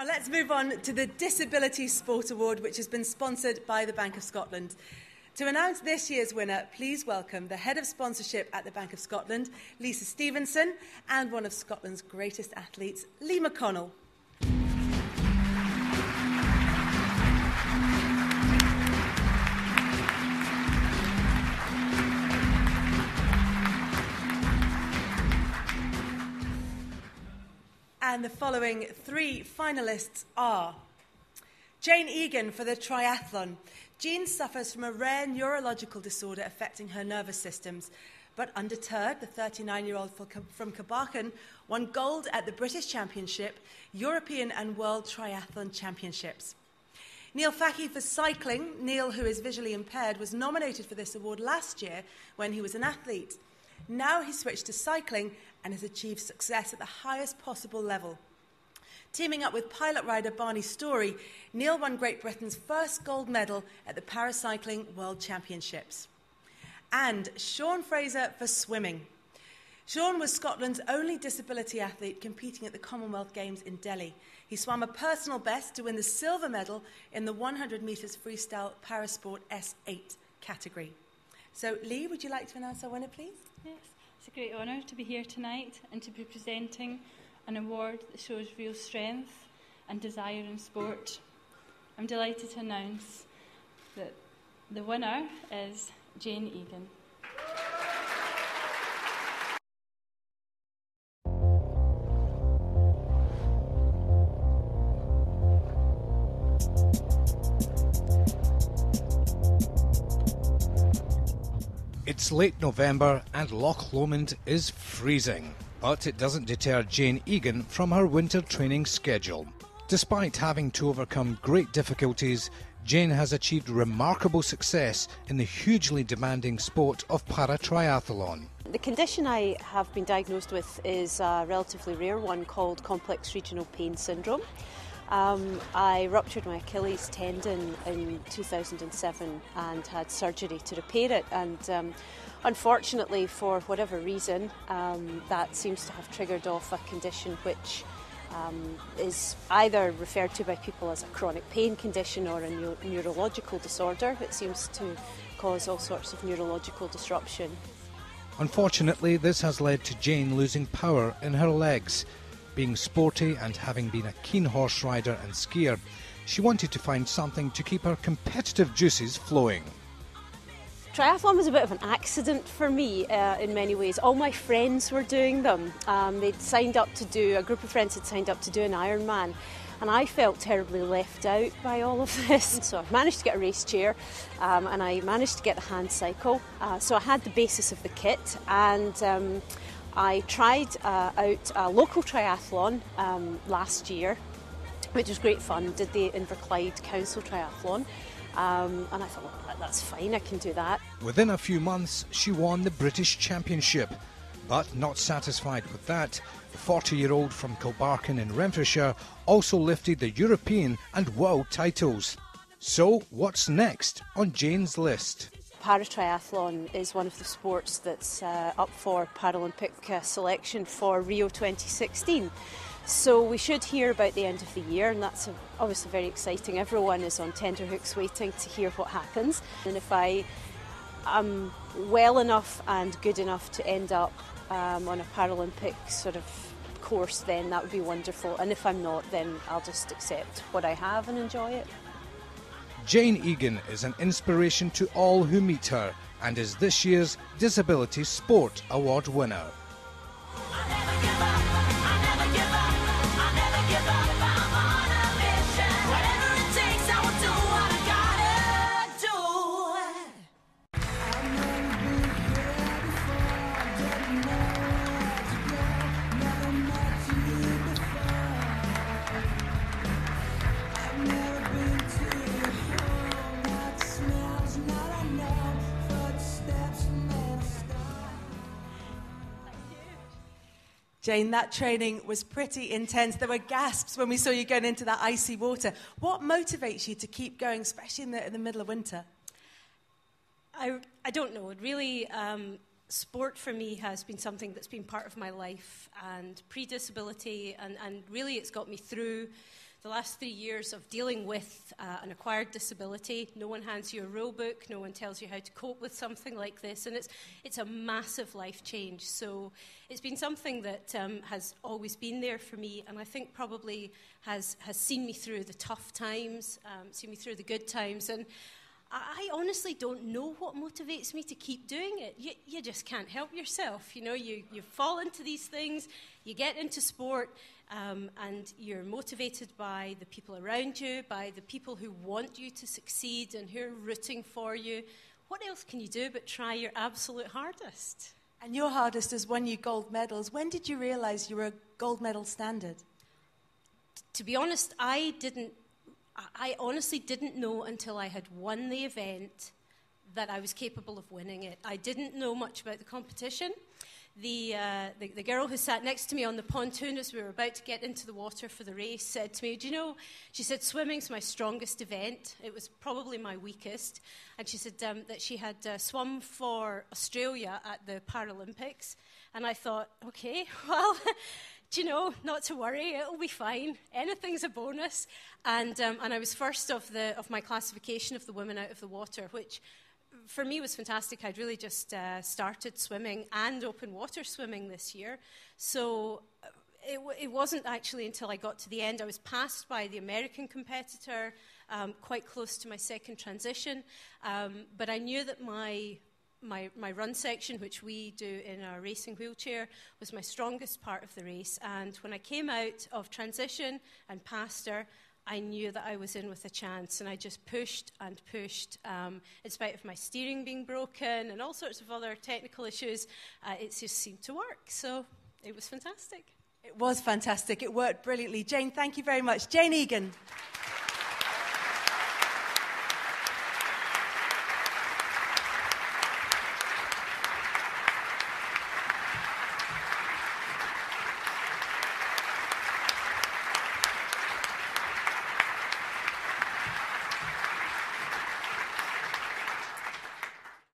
Now let's move on to the Disability Sport Award, which has been sponsored by the Bank of Scotland. To announce this year's winner, please welcome the Head of Sponsorship at the Bank of Scotland, Lisa Stevenson, and one of Scotland's greatest athletes, Lee McConnell. And the following three finalists are Jane Egan for the triathlon. Jean suffers from a rare neurological disorder affecting her nervous systems, but undeterred, the 39-year-old from Cabarchan won gold at the British Championship, European and World Triathlon Championships. Neil Facky for cycling. Neil, who is visually impaired, was nominated for this award last year when he was an athlete. Now he switched to cycling and has achieved success at the highest possible level. Teaming up with pilot rider Barney Story, Neil won Great Britain's first gold medal at the Paracycling World Championships. And Sean Fraser for swimming. Sean was Scotland's only disability athlete competing at the Commonwealth Games in Delhi. He swam a personal best to win the silver medal in the 100 metres freestyle parasport S8 category. So, Lee, would you like to announce our winner, please? Yes, it's a great honour to be here tonight and to be presenting an award that shows real strength and desire in sport. I'm delighted to announce that the winner is Jane Egan. It's late November and Loch Lomond is freezing. But it doesn't deter Jane Egan from her winter training schedule. Despite having to overcome great difficulties, Jane has achieved remarkable success in the hugely demanding sport of para-triathlon. The condition I have been diagnosed with is a relatively rare one called complex regional pain syndrome. I ruptured my Achilles tendon in 2007 and had surgery to repair it, and unfortunately, for whatever reason, that seems to have triggered off a condition which is either referred to by people as a chronic pain condition or a neurological disorder. It seems to cause all sorts of neurological disruption. Unfortunately, this has led to Jane losing power in her legs. Being sporty and having been a keen horse rider and skier, she wanted to find something to keep her competitive juices flowing. Triathlon was a bit of an accident for me in many ways. All my friends were doing them. They'd signed up to do, a group of friends had signed up to do an Ironman, and I felt terribly left out by all of this. So I managed to get a race chair and I managed to get the hand cycle. So I had the basis of the kit, and I tried out a local triathlon last year, which was great fun. Did the Inverclyde Council Triathlon. And I thought, well, that's fine, I can do that. Within a few months, she won the British Championship. But not satisfied with that, the 40-year-old from Cabarchan in Renfrewshire also lifted the European and world titles. So, what's next on Jane's list? Para-triathlon is one of the sports that's up for Paralympic selection for Rio 2016. So we should hear about the end of the year, and that's obviously very exciting. Everyone is on tenterhooks waiting to hear what happens. And if I am well enough and good enough to end up on a Paralympic sort of course, then that would be wonderful. And if I'm not, then I'll just accept what I have and enjoy it. Jane Egan is an inspiration to all who meet her and is this year's Disability Sport Award winner. Jane, that training was pretty intense. There were gasps when we saw you going into that icy water. What motivates you to keep going, especially in the middle of winter? I don't know. Really, sport for me has been something that's been part of my life, and pre-disability, and really it's got me through the last 3 years of dealing with an acquired disability. No one hands you a rule book, no one tells you how to cope with something like this, and it's a massive life change. So it's been something that has always been there for me, and I think probably has seen me through the tough times, seen me through the good times, and I honestly don't know what motivates me to keep doing it. You just can't help yourself. You know, you fall into these things, you get into sport, and you're motivated by the people around you, by the people who want you to succeed and who are rooting for you. What else can you do but try your absolute hardest? And your hardest has won you gold medals. When did you realise you were a gold medal standard? To be honest, I honestly didn't know until I had won the event that I was capable of winning it. I didn't know much about the competition. The girl who sat next to me on the pontoon as we were about to get into the water for the race said to me, "Do you know," she said, "swimming's my strongest event. It was probably my weakest." And she said that she had swum for Australia at the Paralympics. And I thought, okay, well, do you know, not to worry, it'll be fine. Anything's a bonus. And I was first of my classification of the women out of the water, which for me was fantastic. I'd really just started swimming and open water swimming this year. So it wasn't actually until I got to the end. I was passed by the American competitor, quite close to my second transition. But I knew that my run section, which we do in our racing wheelchair, was my strongest part of the race. And when I came out of transition and passed her, I knew that I was in with a chance, and I just pushed and pushed. In spite of my steering being broken and all sorts of other technical issues, it just seemed to work. So it was fantastic. It was fantastic. It worked brilliantly. Jane, thank you very much. Jane Egan.